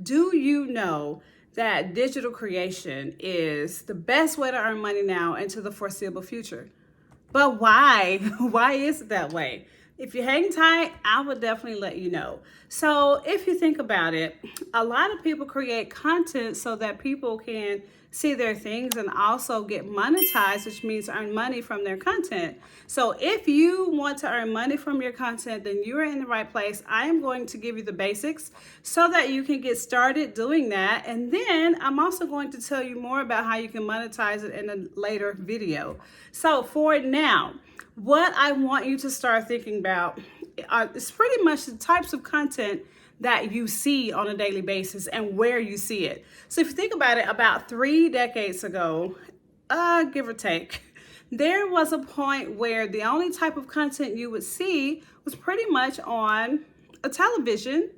Do you know that digital creation is the best way to earn money now into the foreseeable future? But why? Why is it that way? If you hang tight, I would definitely let you know. So, if you think about it, a lot of people create content so that people can see their things and also get monetized, which means earn money from their content. So, if you want to earn money from your content, then you're in the right place. I am going to give you the basics so that you can get started doing that. And then I'm also going to tell you more about how you can monetize it in a later video. So, for now, what I want you to start thinking about is pretty much the types of content that you see on a daily basis and where you see it. So if you think about it, about 3 decades ago, give or take, there was a point where the only type of content you would see was pretty much on a television,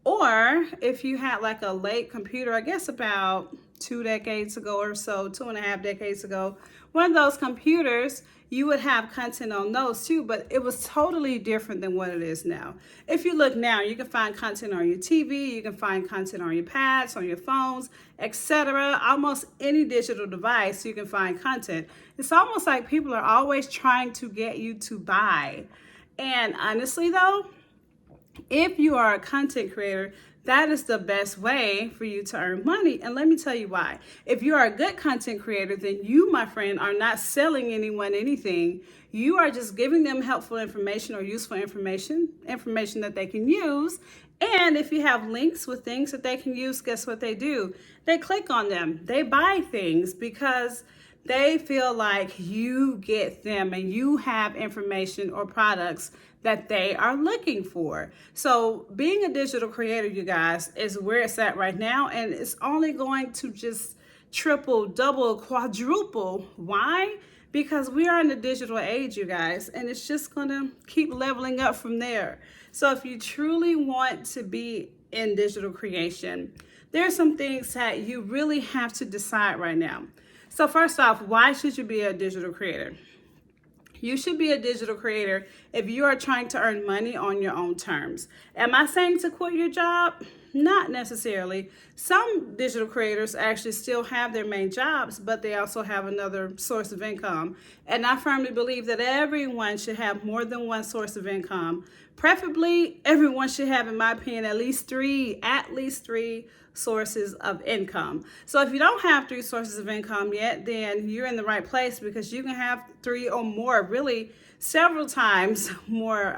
or if you had like a late computer, I guess about 2 decades ago or so, 2.5 decades ago, one of those computers, you would have content on those too, but it was totally different than what it is now. If you look now, you can find content on your TV, you can find content on your pads, on your phones, etc. Almost any digital device, you can find content. It's almost like people are always trying to get you to buy. And honestly though, if you are a content creator, that is the best way for you to earn money. And let me tell you why. If you are a good content creator, then you, my friend, are not selling anyone anything. You are just giving them helpful information or useful information that they can use. And if you have links with things that they can use, guess what they do? They click on them. They buy things because they feel like you get them and you have information or products that they are looking for. So being a digital creator, you guys, is where it's at right now, and it's only going to just triple, double, quadruple. Why? Because we are in the digital age, you guys, and it's just gonna keep leveling up from there. So if you truly want to be in digital creation, there are some things that you really have to decide right now. So first off, why should you be a digital creator? You should be a digital creator if you are trying to earn money on your own terms. Am I saying to quit your job? Not necessarily. Some digital creators actually still have their main jobs, but they also have another source of income. And I firmly believe that everyone should have more than one source of income. Preferably, everyone should have, in my opinion, at least three sources of income. So if you don't have 3 sources of income yet, then you're in the right place, because you can have 3 or more, really several times more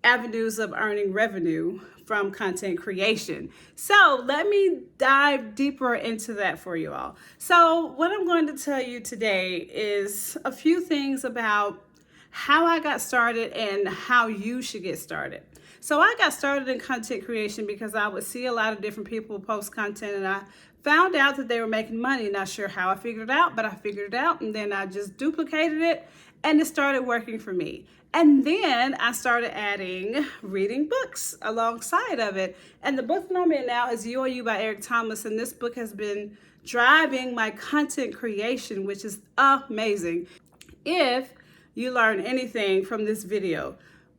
avenues of earning revenue from content creation. So let me dive deeper into that for you all. So what I'm going to tell you today is a few things about how I got started and how you should get started. So I got started in content creation because I would see a lot of different people post content, and I found out that they were making money. Not sure how I figured it out, but I figured it out, and then I just duplicated it, and it started working for me. And then I started adding reading books alongside of it. And the book that I'm in now is You Are You by Eric Thomas, and this book has been driving my content creation, which is amazing. If you learn anything from this video,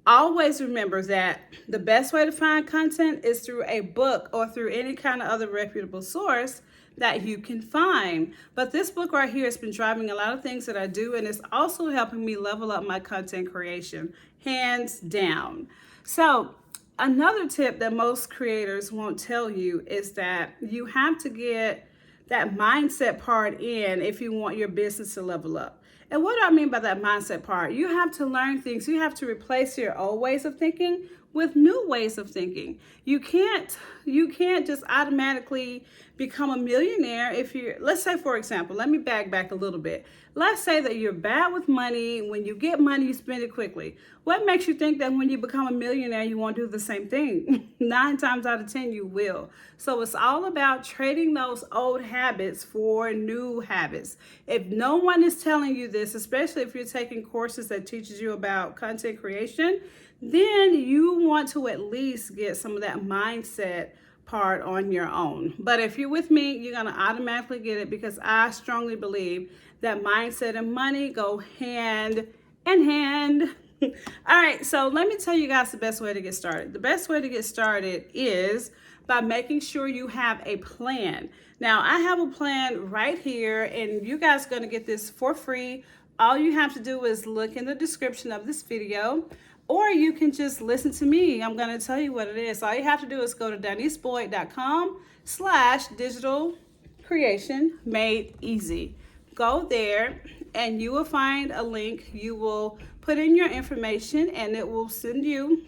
always remember that the best way to find content is through a book or through any kind of other reputable source that you can find. But this book right here has been driving a lot of things that I do, and it's also helping me level up my content creation, hands down. So another tip that most creators won't tell you is that you have to get that mindset part in if you want your business to level up. And what do I mean by that mindset part? You have to learn things. You have to replace your old ways of thinking with new ways of thinking. You can't just automatically become a millionaire if you're, let's say, for example, let me back a little bit. Let's say that you're bad with money. When you get money, you spend it quickly. What makes you think that when you become a millionaire, you won't do the same thing? 9 times out of 10, you will. So it's all about trading those old habits for new habits. If no one is telling you this, especially if you're taking courses that teaches you about content creation, then you want to at least get some of that mindset part on your own. But if you're with me, you're going to automatically get it, because I strongly believe that mindset and money go hand in hand. All right, so let me tell you guys the best way to get started. The best way to get started is by making sure you have a plan. Now, I have a plan right here, and you guys are going to get this for free. All you have to do is look in the description of this video, or you can just listen to me. I'm going to tell you what it is. All you have to do is go to deniseboyd.com/digital creation made easy. Go there and you will find a link. You will put in your information and it will send you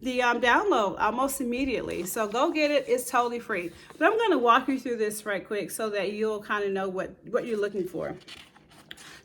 the download almost immediately. So go get it. It's totally free. But I'm going to walk you through this right quick so that you'll kind of know what you're looking for.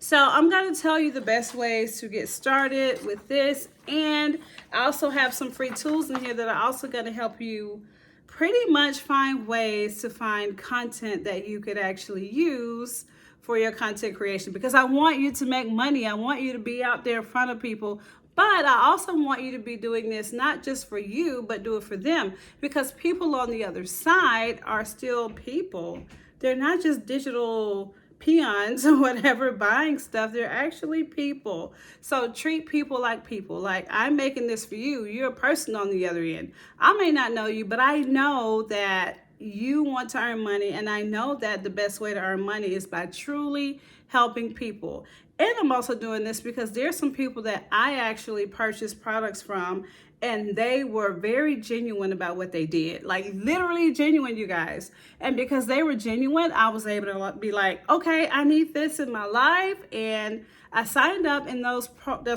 So I'm going to tell you the best ways to get started with this. And I also have some free tools in here that are also going to help you pretty much find ways to find content that you could actually use for your content creation, because I want you to make money. I want you to be out there in front of people, but I also want you to be doing this not just for you, but do it for them, because people on the other side are still people. They're not just digital peons or whatever buying stuff. They're actually people. So treat people. Like, I'm making this for you. You're a person on the other end. I may not know you, but I know that you want to earn money, and I know that the best way to earn money is by truly helping people. And I'm also doing this because there's some people that I actually purchased products from, and they were very genuine about what they did, like literally genuine, you guys. And because they were genuine, I was able to be like, okay, I need this in my life. And I signed up, and those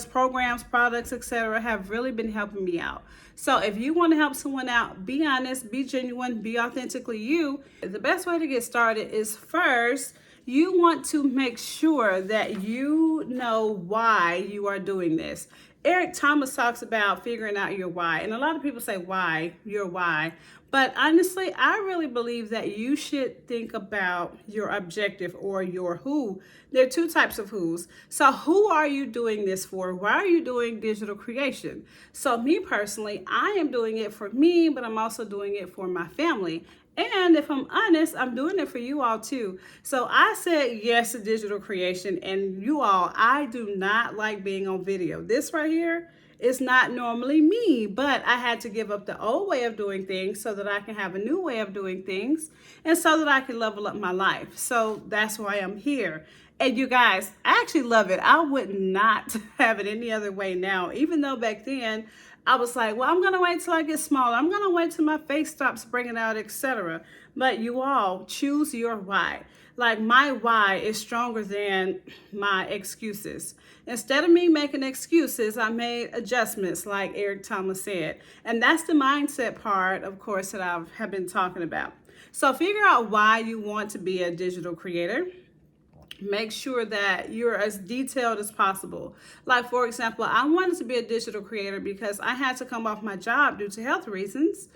programs, products, etc. have really been helping me out. So if you want to help someone out, be honest, be genuine, be authentically you. The best way to get started is, first, you want to make sure that you know why you are doing this. Eric Thomas talks about figuring out your why. And a lot of people say why, your why. But honestly, I really believe that you should think about your objective or your who. There are two types of who's. So who are you doing this for? Why are you doing digital creation? So me personally, I am doing it for me, but I'm also doing it for my family. And if I'm honest, I'm doing it for you all too. So I said yes to digital creation, and you all, I do not like being on video. This right here is not normally me, but I had to give up the old way of doing things so that I can have a new way of doing things, and so that I can level up my life. So that's why I'm here. And you guys, I actually love it. I would not have it any other way now, even though back then I was like, well, I'm going to wait till I get smaller. I'm going to wait till my face stops breaking out, etc. But you all choose your why. Like, my why is stronger than my excuses. Instead of me making excuses, I made adjustments, like Eric Thomas said. And that's the mindset part, of course, that I have been talking about. So figure out why you want to be a digital creator. Make sure that you're as detailed as possible. Like, for example, I wanted to be a digital creator because I had to come off my job due to health reasons.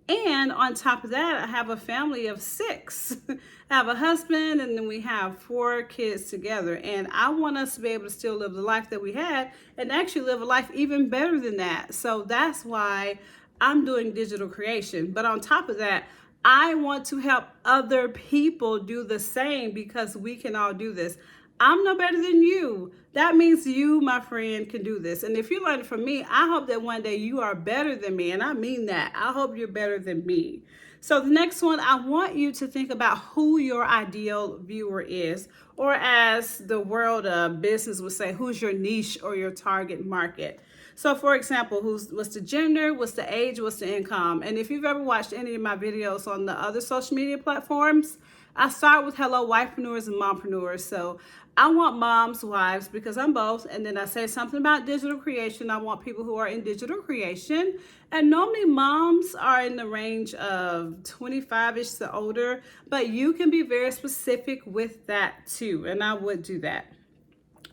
And on top of that, I have a family of 6. I have a husband, and then we have 4 kids together. And I want us to be able to still live the life that we had, and actually live a life even better than that. So that's why I'm doing digital creation. But on top of that, I want to help other people do the same, because we can all do this. I'm no better than you. That means you, my friend, can do this. And if you learn from me, I hope that one day you are better than me. And I mean that. I hope you're better than me. So the next one, I want you to think about who your ideal viewer is, or as the world of business would say, who's your niche or your target market. So for example, what's the gender, what's the age, what's the income? And if you've ever watched any of my videos on the other social media platforms, I start with hello wifepreneurs and mompreneurs. So I want moms, wives, because I'm both. And then I say something about digital creation. I want people who are in digital creation. And normally moms are in the range of 25-ish to older, but you can be very specific with that too. And I would do that.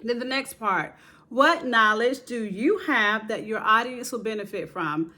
Then the next part, what knowledge do you have that your audience will benefit from?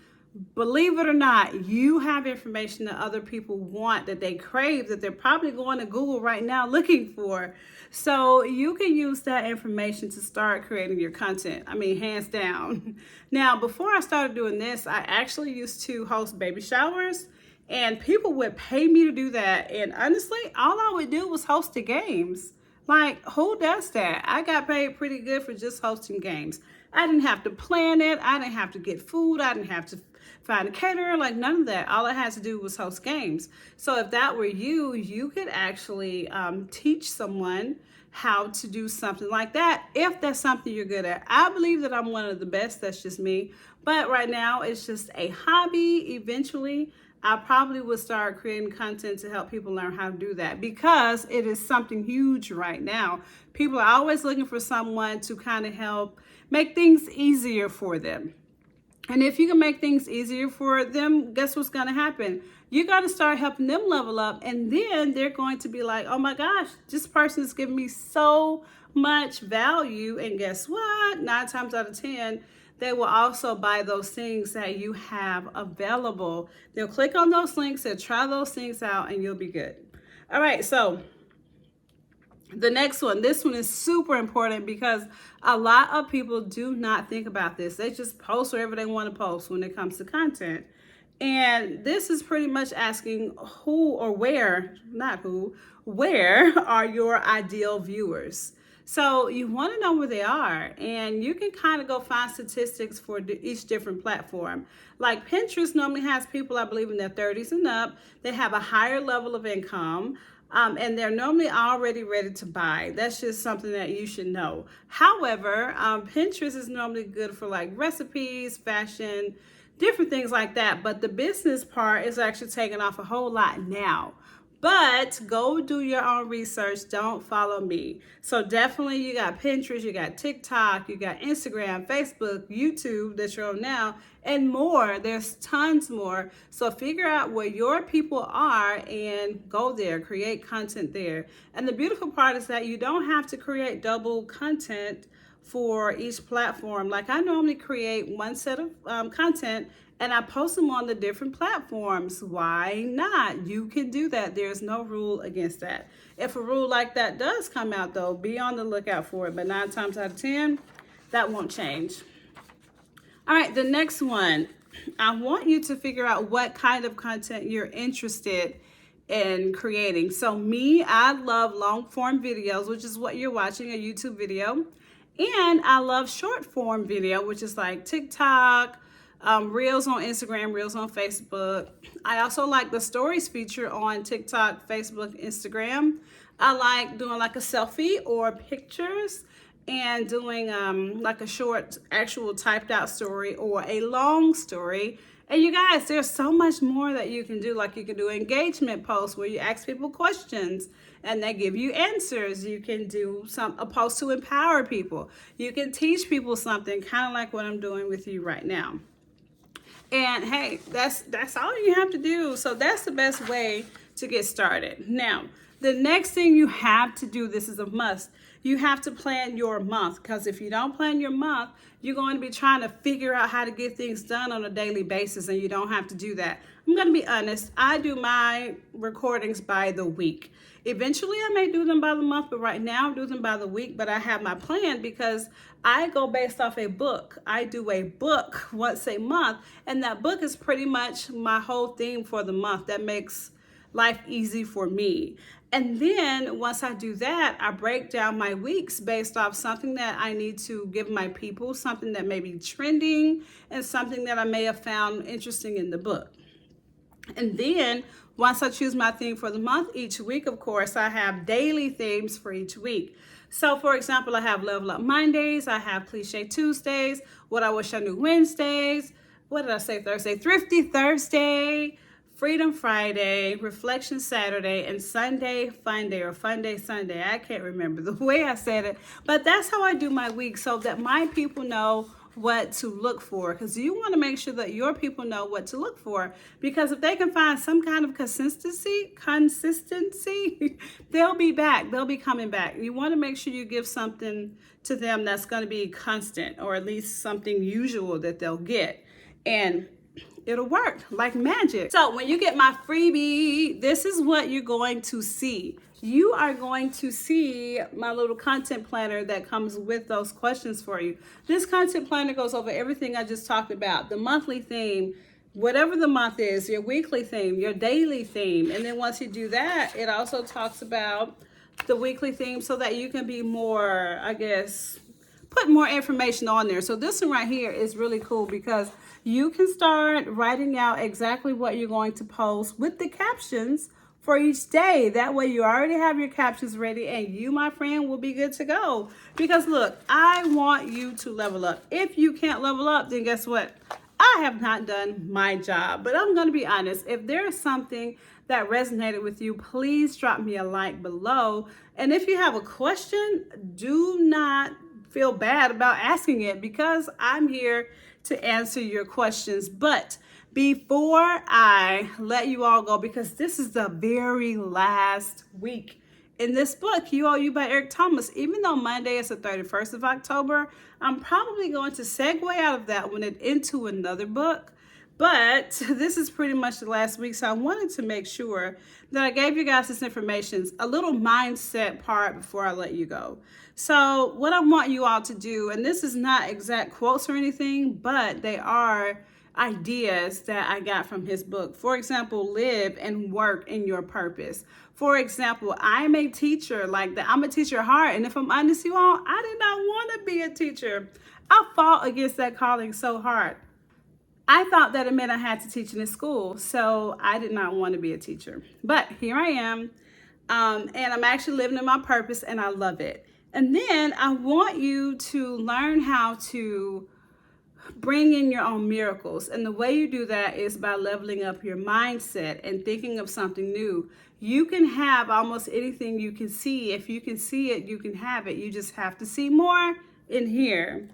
Believe it or not, you have information that other people want, that they crave, that they're probably going to Google right now looking for. So you can use that information to start creating your content. I mean, hands down. Now, before I started doing this, I actually used to host baby showers, and people would pay me to do that. And honestly, all I would do was host the games. Like, who does that? I got paid pretty good for just hosting games. I didn't have to plan it. I didn't have to get food. I didn't have to find a caterer, like none of that. All I had to do was host games. So if that were you, you could actually teach someone how to do something like that if that's something you're good at. I believe that I'm one of the best. That's just me. But right now it's just a hobby. Eventually I probably would start creating content to help people learn how to do that, because it is something huge right now. People are always looking for someone to kind of help make things easier for them. And if you can make things easier for them, guess what's going to happen? You got to start helping them level up, and then they're going to be like, oh my gosh, this person is giving me so much value. And guess what? 9 times out of 10, they will also buy those things that you have available. They'll click on those links, they'll try those things out, and you'll be good. All right, so the next one, this one is super important because a lot of people do not think about this. They just post wherever they want to post when it comes to content. And this is pretty much asking who or where, not who, where are your ideal viewers? So you want to know where they are, and you can kind of go find statistics for each different platform. Like Pinterest normally has people, I believe, in their 30s and up. They have a higher level of income. And they're normally already ready to buy. That's just something that you should know. However, Pinterest is normally good for like recipes, fashion, different things like that. But the business part is actually taking off a whole lot now. But go do your own research. Don't follow me. So definitely you got Pinterest, you got TikTok, you got Instagram, Facebook, YouTube that you're on now, and more. There's tons more. So figure out where your people are and go there, create content there. And the beautiful part is that you don't have to create double content for each platform. Like I normally create one set of content and I post them on the different platforms. Why not? You can do that. There's no rule against that. If a rule like that does come out though, be on the lookout for it. But 9 times out of 10, that won't change. All right, the next one. I want you to figure out what kind of content you're interested in creating. So me, I love long form videos, which is what you're watching, a YouTube video. And I love short form video, which is like TikTok, Reels on Instagram, Reels on Facebook. I also like the stories feature on TikTok, Facebook, Instagram. I like doing like a selfie or pictures and doing like a short actual typed out story or a long story. And you guys, there's so much more that you can do. Like you can do engagement posts where you ask people questions and they give you answers. You can do a post to empower people. You can teach people something, kind of like what I'm doing with you right now. And hey, that's all you have to do. So that's the best way to get started. Now, the next thing you have to do, this is a must, you have to plan your month, because if you don't plan your month, you're going to be trying to figure out how to get things done on a daily basis, and you don't have to do that. I'm going to be honest, I do my recordings by the week. Eventually, I may do them by the month, but right now I do them by the week, but I have my plan because I go based off a book. I do a book once a month, and that book is pretty much my whole theme for the month. That makes life easy for me. And then once I do that, I break down my weeks based off something that I need to give my people, something that may be trending, and something that I may have found interesting in the book. And then once I choose my theme for the month, each week, of course, I have daily themes for each week. So for example, I have Level Up Mondays, I have Cliche Tuesdays, What I Wish I Knew Wednesdays, what did I say Thursday? Thrifty Thursday, Freedom Friday, Reflection Saturday, and Sunday Fun Day or Fun Day Sunday. I can't remember the way I said it, but that's how I do my week so that my people know what to look for, because you want to make sure that your people know what to look for, because if they can find some kind of consistency, they'll be back, they'll be coming back. You want to make sure you give something to them that's going to be constant, or at least something usual that they'll get, and it'll work like magic. So when you get my freebie, this is what you're going to see. You are going to see my little content planner that comes with those questions for you. This content planner goes over everything I just talked about, the monthly theme, whatever the month is, your weekly theme, your daily theme. And then once you do that, it also talks about the weekly theme so that you can be more, I guess, put more information on there. So this one right here is really cool because you can start writing out exactly what you're going to post with the captions for each day. That way you already have your captions ready and you, my friend, will be good to go. Because look, I want you to level up. If you can't level up, then guess what? I have not done my job. But I'm going to be honest. If there is something that resonated with you, please drop me a like below. And if you have a question, do not feel bad about asking it because I'm here to answer your questions. But before I let you all go, because this is the very last week in this book, You Owe You by Eric Thomas, even though Monday is the 31st of October, I'm probably going to segue out of that one and into another book. But this is pretty much the last week, so I wanted to make sure that I gave you guys this information, a little mindset part before I let you go. So what I want you all to do, and this is not exact quotes or anything, but they are ideas that I got from his book. For example, live and work in your purpose. For example, I'm a teacher, like that. I'm a teacher at heart. And if I'm honest, you all, I did not want to be a teacher. I fought against that calling so hard. I thought that it meant I had to teach in a school, so I did not want to be a teacher. But here I am, and I'm actually living in my purpose, and I love it. And then I want you to learn how to bring in your own miracles. And the way you do that is by leveling up your mindset and thinking of something new. You can have almost anything you can see. If you can see it, you can have it. You just have to see more in here.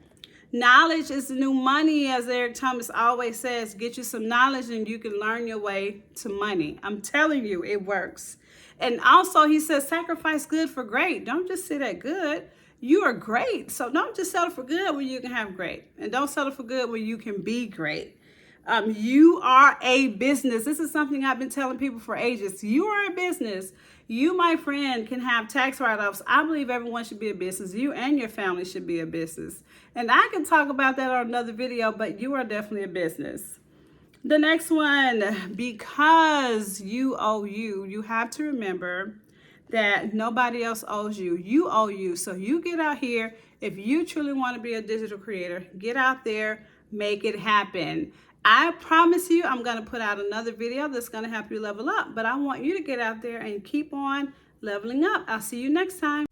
Knowledge is the new money, as Eric Thomas always says. Get you some knowledge and you can learn your way to money. I'm telling you, it works. And also he says, sacrifice good for great. Don't just sit at good. You are great. So don't just settle for good when you can have great. And don't settle for good when you can be great. You are a business. This is something I've been telling people for ages. You are a business. You, my friend, can have tax write-offs. I believe everyone should be a business. You and your family should be a business. And I can talk about that on another video, but you are definitely a business. The next one, because you owe you, you have to remember that nobody else owes you. You owe you. So you get out here. If you truly want to be a digital creator, get out there, make it happen. I promise you, I'm going to put out another video that's going to help you level up. But I want you to get out there and keep on leveling up. I'll see you next time.